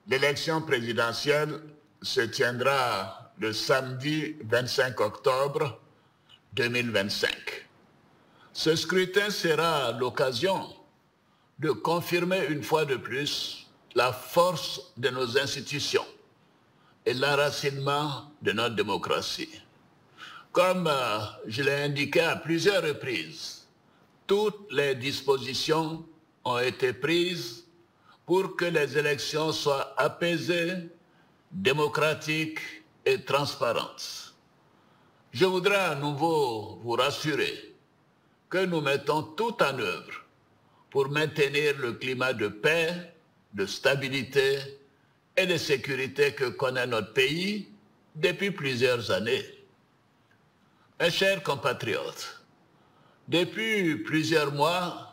L'élection présidentielle se tiendra le samedi 25 octobre 2025. Ce scrutin sera l'occasion de confirmer une fois de plus la force de nos institutions et l'enracinement de notre démocratie. Comme je l'ai indiqué à plusieurs reprises, toutes les dispositions ont été prises pour que les élections soient apaisées, démocratiques et transparentes. Je voudrais à nouveau vous rassurer que nous mettons tout en œuvre pour maintenir le climat de paix, de stabilité et de sécurité que connaît notre pays depuis plusieurs années. Mes chers compatriotes, depuis plusieurs mois,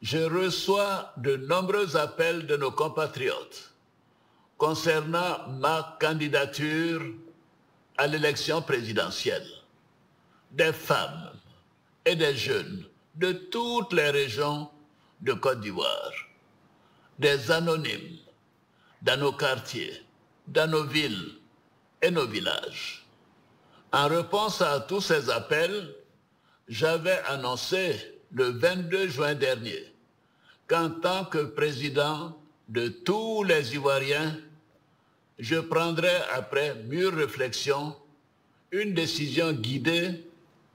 je reçois de nombreux appels de nos compatriotes concernant ma candidature à l'élection présidentielle. Des femmes et des jeunes de toutes les régions de Côte d'Ivoire, des anonymes dans nos quartiers, dans nos villes et nos villages. En réponse à tous ces appels, j'avais annoncé le 22 juin dernier qu'en tant que président de tous les Ivoiriens, je prendrais après mûre réflexion une décision guidée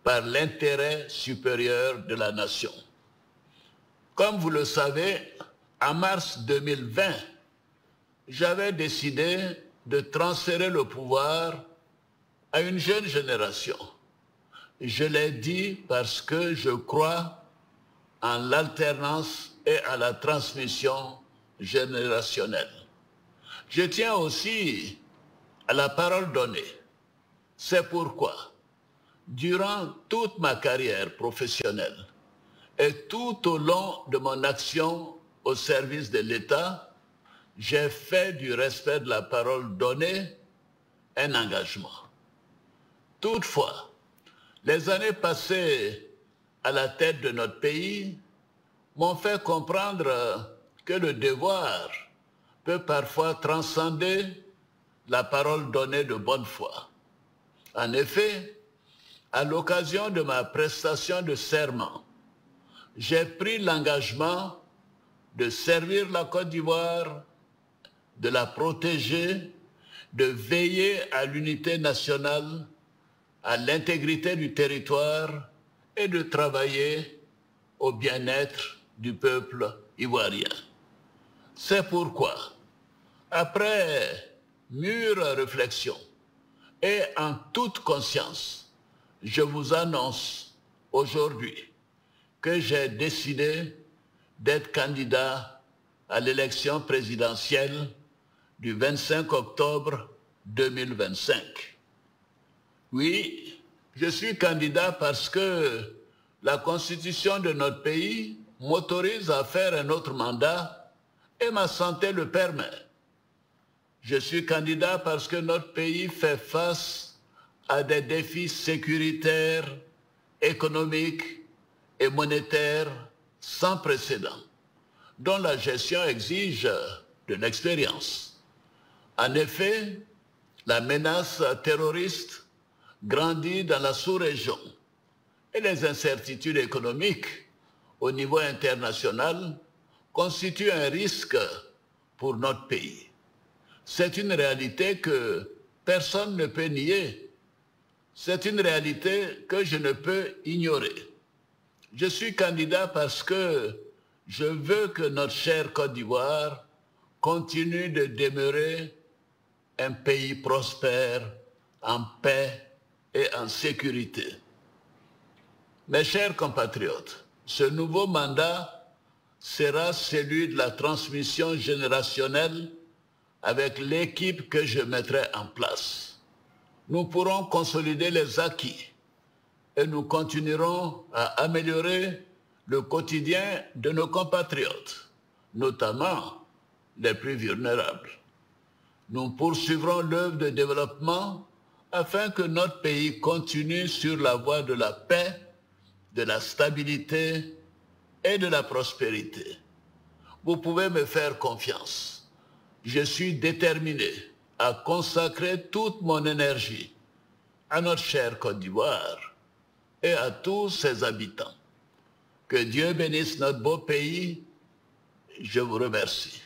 par l'intérêt supérieur de la nation. Comme vous le savez, en mars 2020, j'avais décidé de transférer le pouvoir à une jeune génération. Je l'ai dit parce que je crois en l'alternance et à la transmission générationnelle. Je tiens aussi à la parole donnée. C'est pourquoi, durant toute ma carrière professionnelle et tout au long de mon action au service de l'État, j'ai fait du respect de la parole donnée un engagement. Toutefois, les années passées à la tête de notre pays m'ont fait comprendre que le devoir peut parfois transcender la parole donnée de bonne foi. En effet, à l'occasion de ma prestation de serment, j'ai pris l'engagement de servir la Côte d'Ivoire, de la protéger, de veiller à l'unité nationale, à l'intégrité du territoire et de travailler au bien-être du peuple ivoirien. C'est pourquoi, après mûre réflexion et en toute conscience, je vous annonce aujourd'hui que j'ai décidé d'être candidat à l'élection présidentielle du 25 octobre 2025. Oui, je suis candidat parce que la Constitution de notre pays m'autorise à faire un autre mandat et ma santé le permet. Je suis candidat parce que notre pays fait face à des défis sécuritaires, économiques et monétaires sans précédent, dont la gestion exige de l'expérience. En effet, la menace terroriste grandit dans la sous-région et les incertitudes économiques au niveau international constituent un risque pour notre pays. C'est une réalité que personne ne peut nier. C'est une réalité que je ne peux ignorer. Je suis candidat parce que je veux que notre chère Côte d'Ivoire continue de demeurer un pays prospère, en paix et en sécurité. Mes chers compatriotes, ce nouveau mandat sera celui de la transmission générationnelle avec l'équipe que je mettrai en place. Nous pourrons consolider les acquis et nous continuerons à améliorer le quotidien de nos compatriotes, notamment les plus vulnérables. Nous poursuivrons l'œuvre de développement afin que notre pays continue sur la voie de la paix, de la stabilité et de la prospérité. Vous pouvez me faire confiance. je suis déterminé à consacrer toute mon énergie à notre chère Côte d'Ivoire et à tous ses habitants. Que Dieu bénisse notre beau pays. Je vous remercie.